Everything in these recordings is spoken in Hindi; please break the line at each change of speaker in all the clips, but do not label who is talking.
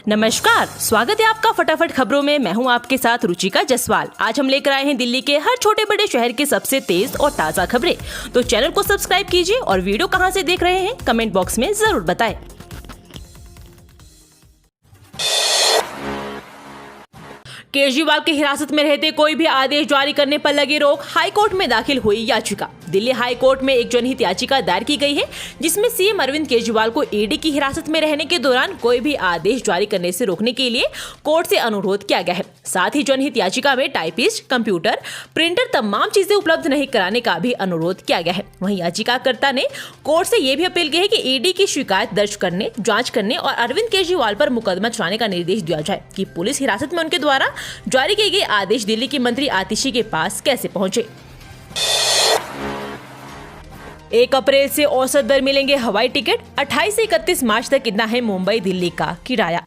नमस्कार, स्वागत है आपका फटाफट खबरों में। मैं हूं आपके साथ रुचिका जसवाल। आज हम लेकर आए हैं दिल्ली के हर छोटे बड़े शहर के सबसे तेज और ताज़ा खबरें। तो चैनल को सब्सक्राइब कीजिए और वीडियो कहां से देख रहे हैं कमेंट बॉक्स में जरूर बताएं। केजरीवाल की हिरासत में रहते कोई भी आदेश जारी करने पर लगी रोक, हाईकोर्ट में दाखिल हुई याचिका। दिल्ली हाईकोर्ट में एक जनहित याचिका दायर की गई है जिसमें सीएम अरविंद केजरीवाल को ईडी की हिरासत में रहने के दौरान कोई भी आदेश जारी करने से रोकने के लिए कोर्ट से अनुरोध किया गया है। साथ ही जनहित याचिका में टाइपिस्ट, कंप्यूटर, प्रिंटर तमाम चीजें उपलब्ध नहीं कराने का भी अनुरोध किया गया है। वहीं याचिकाकर्ता ने कोर्ट से यह भी अपील की है कि ईडी की शिकायत दर्ज करने, जांच करने और अरविंद केजरीवाल पर मुकदमा चलाने का निर्देश दिया जाए कि पुलिस हिरासत में उनके द्वारा जारी किए गए आदेश दिल्ली की मंत्री आतिशी के पास कैसे पहुंचे। 1 अप्रैल से औसत दर मिलेंगे हवाई टिकट। 28 से 31 मार्च तक कितना है मुंबई दिल्ली का किराया।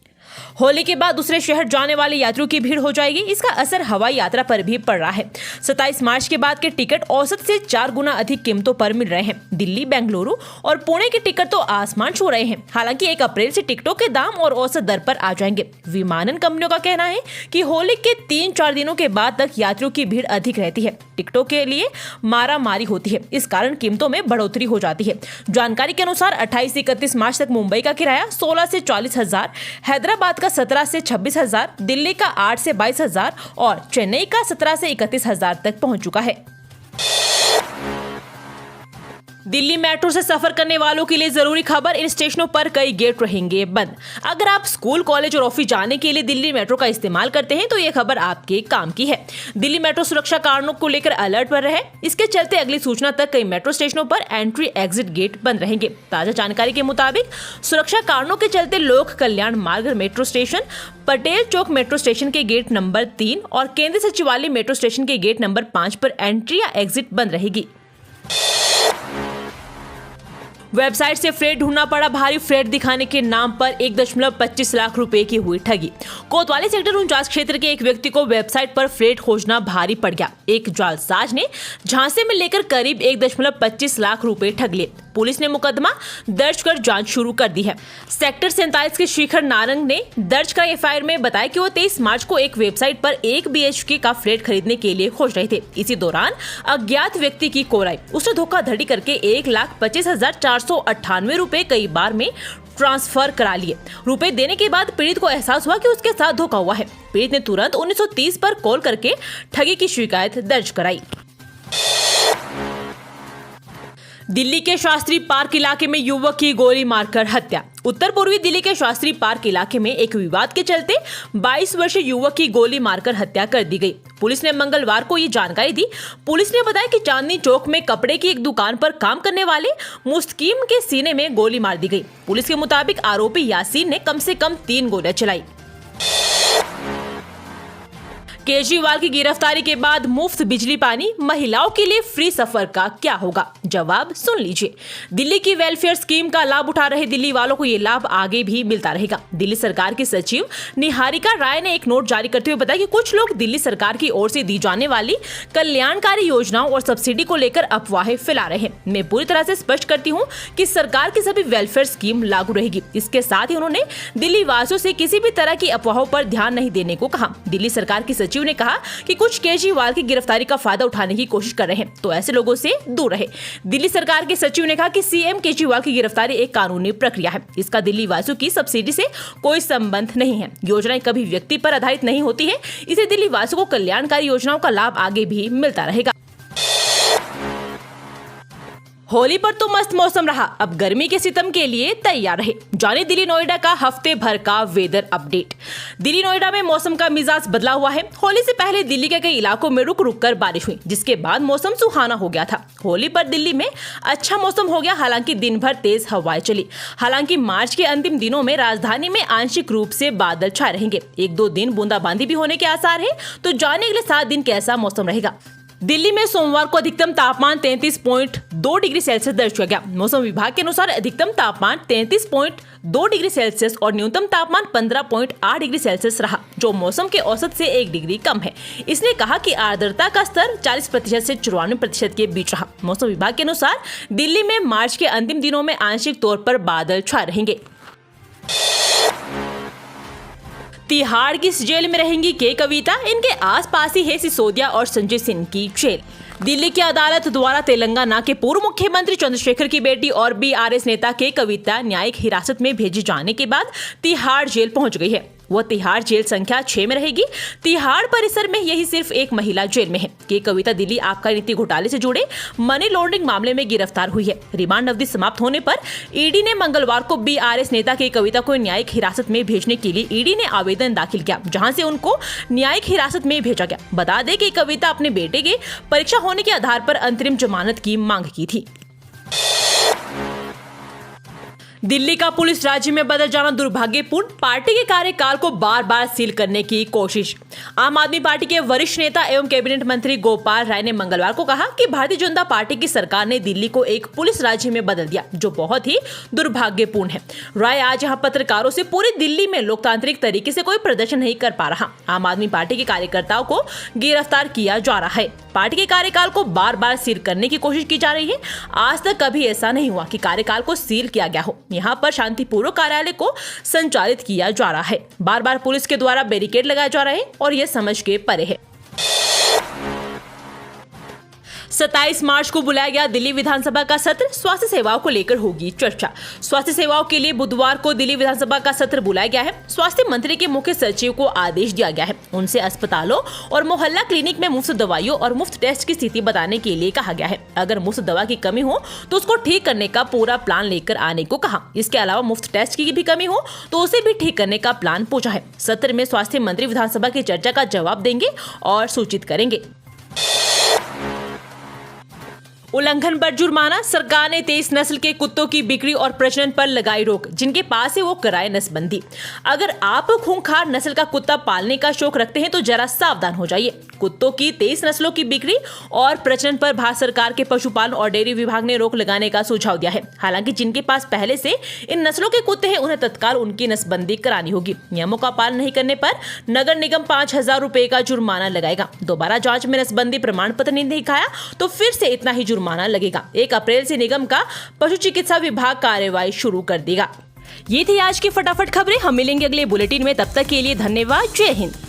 होली के बाद दूसरे शहर जाने वाले यात्रियों की भीड़ हो जाएगी। इसका असर हवाई यात्रा पर भी पड़ रहा है। 27 मार्च के बाद के टिकट औसत से 4 गुना अधिक कीमतों पर मिल रहे हैं। दिल्ली, बेंगलुरु और पुणे के टिकट तो आसमान छू रहे हैं। हालांकि 1 अप्रैल से टिकटों के दाम और औसत दर पर आ जाएंगे। विमानन कंपनियों का कहना है कि होली के 3-4 दिनों के बाद तक यात्रियों की भीड़ अधिक रहती है। टिकटों के लिए मारामारी होती है। इस कारण कीमतों में बढ़ोतरी हो जाती है। जानकारी के अनुसार 28 से 31 मार्च तक मुंबई का किराया 16 से 40 हजार, हैदराबाद का 17 से 26 हजार, दिल्ली का 8 से 22 हजार और चेन्नई का 17 से 31 हजार तक पहुंच चुका है। दिल्ली मेट्रो से सफर करने वालों के लिए जरूरी खबर, इन स्टेशनों पर कई गेट रहेंगे बंद। अगर आप स्कूल, कॉलेज और ऑफिस जाने के लिए दिल्ली मेट्रो का इस्तेमाल करते हैं तो ये खबर आपके काम की है। दिल्ली मेट्रो सुरक्षा कारणों को लेकर अलर्ट पर रहे। इसके चलते अगली सूचना तक कई मेट्रो स्टेशनों पर एंट्री एग्जिट गेट बंद रहेंगे। ताजा जानकारी के मुताबिक सुरक्षा कारणों के चलते लोक कल्याण मार्ग मेट्रो स्टेशन, पटेल चौक मेट्रो स्टेशन के गेट नंबर 3 और केंद्रीय सचिवालय मेट्रो स्टेशन के गेट नंबर 5 पर एंट्री या एग्जिट बंद रहेगी। वेबसाइट से फ्रेट ढूंढना पड़ा भारी, फ्रेट दिखाने के नाम पर 1.25 लाख रुपए की हुई ठगी। कोतवाली सेक्टर 49 क्षेत्र के एक व्यक्ति को वेबसाइट पर फ्रेट खोजना भारी पड़ गया। एक जालसाज ने झांसे में लेकर करीब 1.25 लाख रुपए ठग लिए। पुलिस ने मुकदमा दर्ज कर जांच शुरू कर दी है। सेक्टर 47 के शिखर नारंग ने दर्ज कर एफआईआर में बताया कि वो 23 मार्च को एक वेबसाइट पर 1 BHK का फ्लैट खरीदने के लिए खोज रहे थे। इसी दौरान अज्ञात व्यक्ति की कॉल आई। उसने धोखाधड़ी करके 1,25,498 रुपए कई बार में ट्रांसफर करा लिए। रुपए देने के बाद पीड़ित को एहसास हुआ कि उसके साथ धोखा हुआ है। पीड़ित ने तुरंत 1930 पर कॉल करके ठगी की शिकायत दर्ज कराई। दिल्ली के शास्त्री पार्क इलाके में युवक की गोली मारकर हत्या। उत्तर पूर्वी दिल्ली के शास्त्री पार्क इलाके में एक विवाद के चलते 22 वर्षीय युवक की गोली मारकर हत्या कर दी गई। पुलिस ने मंगलवार को ये जानकारी दी। पुलिस ने बताया कि चांदनी चौक में कपड़े की एक दुकान पर काम करने वाले मुस्तकीम के सीने में गोली मार दी गई। पुलिस के मुताबिक आरोपी यासीन ने कम से कम 3 गोलियां चलाई। केजरीवाल की गिरफ्तारी के बाद मुफ्त बिजली पानी, महिलाओं के लिए फ्री सफर का क्या होगा? जवाब सुन लीजिए। दिल्ली की वेलफेयर स्कीम का लाभ उठा रहे दिल्ली वालों को ये लाभ आगे भी मिलता रहेगा। दिल्ली सरकार की सचिव निहारिका राय ने एक नोट जारी करते हुए बताया कि कुछ लोग दिल्ली सरकार की ओर से दी जाने वाली कल्याणकारी योजनाओं और सब्सिडी को लेकर अफवाहें फैला रहे हैं। मैं पूरी तरह से स्पष्ट करती हूँ कि सरकार की सभी वेलफेयर स्कीम लागू रहेगी। इसके साथ ही उन्होंने दिल्ली वासियों से किसी भी तरह की अफवाहों पर ध्यान नहीं देने को कहा। दिल्ली सरकार की सचिव ने कहा कि कुछ केजरीवाल की गिरफ्तारी का फायदा उठाने की कोशिश कर रहे हैं, तो ऐसे लोगों से दूर रहे। दिल्ली सरकार के सचिव ने कहा कि सीएम केजरीवाल की गिरफ्तारी एक कानूनी प्रक्रिया है। इसका दिल्ली वासियों की सब्सिडी से कोई संबंध नहीं है। योजनाएं कभी व्यक्ति पर आधारित नहीं होती है। इसे दिल्ली वासियों को कल्याणकारी योजनाओं का लाभ आगे भी मिलता रहेगा। होली पर तो मस्त मौसम रहा, अब गर्मी के सितम के लिए तैयार रहे। जाने दिल्ली नोएडा का हफ्ते भर का वेदर अपडेट। दिल्ली नोएडा में मौसम का मिजाज बदला हुआ है। होली से पहले दिल्ली के कई इलाकों में रुक रुक कर बारिश हुई, जिसके बाद मौसम सुहाना हो गया था। होली पर दिल्ली में अच्छा मौसम हो गया, हालांकि दिन भर तेज हवाएं चली। हालांकि मार्च के अंतिम दिनों में राजधानी में आंशिक रूप से बादल छाए रहेंगे। 1-2 दिन बूंदाबांदी भी होने के आसार है। तो जाने अगले 7 दिन कैसा मौसम रहेगा। दिल्ली में सोमवार को अधिकतम तापमान 33.2 डिग्री सेल्सियस दर्ज किया गया। मौसम विभाग के अनुसार अधिकतम तापमान 33.2 डिग्री सेल्सियस और न्यूनतम तापमान 15.8 डिग्री सेल्सियस रहा, जो मौसम के औसत से 1 डिग्री कम है। इसने कहा कि आर्द्रता का स्तर 40% से 94% के बीच रहा। मौसम विभाग के अनुसार दिल्ली में मार्च के अंतिम दिनों में आंशिक तौर पर बादल छाए रहेंगे। तिहाड़ की इस जेल में रहेंगी के कविता, इनके आसपास ही है सिसोदिया और संजय सिंह की जेल। दिल्ली की अदालत द्वारा तेलंगाना के पूर्व मुख्यमंत्री चंद्रशेखर की बेटी और बीआरएस नेता के कविता न्यायिक हिरासत में भेजे जाने के बाद तिहाड़ जेल पहुंच गई है। वो तिहाड़ जेल संख्या 6 में रहेगी। तिहाड़ परिसर में यही सिर्फ एक महिला जेल में है। के कविता दिल्ली आबकारी नीति घोटाले से जुड़े मनी लॉन्ड्रिंग मामले में गिरफ्तार हुई है। रिमांड अवधि समाप्त होने पर ईडी ने मंगलवार को बीआरएस नेता के कविता को न्यायिक हिरासत में भेजने के लिए ईडी ने आवेदन दाखिल किया, जहां से उनको न्यायिक हिरासत में भेजा गया। बता दें कि कविता अपने बेटे के परीक्षा होने के आधार पर अंतरिम जमानत की मांग की थी। दिल्ली का पुलिस राज्य में बदल जाना दुर्भाग्यपूर्ण, पार्टी के कार्यकाल को बार बार सील करने की कोशिश। आम आदमी पार्टी के वरिष्ठ नेता एवं कैबिनेट मंत्री गोपाल राय ने मंगलवार को कहा कि भारतीय जनता पार्टी की सरकार ने दिल्ली को एक पुलिस राज्य में बदल दिया, जो बहुत ही दुर्भाग्यपूर्ण है। राय आज यहां पत्रकारों से पूरी दिल्ली में लोकतांत्रिक तरीके से कोई प्रदर्शन नहीं कर पा रहा आम आदमी पार्टी के कार्यकर्ताओं को गिरफ्तार किया जा रहा है। पार्टी के कार्यकाल को बार बार सील करने की कोशिश की जा रही है। आज तक कभी ऐसा नहीं हुआ कि कार्यकाल को सील किया गया हो। यहाँ पर शांतिपूर्वक कार्यालय को संचालित किया जा रहा है। बार बार पुलिस के द्वारा बैरिकेड लगाए जा रहे हैं और यह समझ के परे है। 27 मार्च को बुलाया गया दिल्ली विधानसभा का सत्र, स्वास्थ्य सेवाओं को लेकर होगी चर्चा। स्वास्थ्य सेवाओं के लिए बुधवार को दिल्ली विधानसभा का सत्र बुलाया गया है। स्वास्थ्य मंत्री के मुख्य सचिव को आदेश दिया गया है। उनसे अस्पतालों और मोहल्ला क्लिनिक में मुफ्त दवाइयों और मुफ्त टेस्ट की स्थिति बताने के लिए कहा गया है। अगर मुफ्त दवा की कमी हो तो उसको ठीक करने का पूरा प्लान लेकर आने को कहा। इसके अलावा मुफ्त टेस्ट की भी कमी हो तो उसे भी ठीक करने का प्लान पूछा है। सत्र में स्वास्थ्य मंत्री विधानसभा की चर्चा का जवाब देंगे और सूचित करेंगे। उल्लंघन पर जुर्माना, सरकार ने 23 नस्ल के कुत्तों की बिक्री और प्रजनन पर लगाई रोक। जिनके पास है वो कराए नसबंदी। अगर आप खूंखार नस्ल का कुत्ता पालने का शौक रखते हैं तो जरा सावधान हो जाइए। कुत्तों की 23 नस्लों की बिक्री और प्रजनन पर भारत सरकार के पशुपालन और डेयरी विभाग ने रोक लगाने का सुझाव दिया है। हालांकि जिनके पास पहले से इन नस्लों के कुत्ते हैं उन्हें तत्काल उनकी नसबंदी करानी होगी। नियमों का पालन नहीं करने पर नगर निगम 5,000 रुपए का जुर्माना लगाएगा। दोबारा जांच में नसबंदी प्रमाण पत्र नहीं दिखाया तो फिर से इतना ही जुर्माना लगेगा। 1 अप्रैल से निगम का पशु चिकित्सा विभाग कार्रवाई शुरू कर देगा। ये थी आज की फटाफट खबरें। हम मिलेंगे अगले बुलेटिन में, तब तक के लिए धन्यवाद। जय हिंद।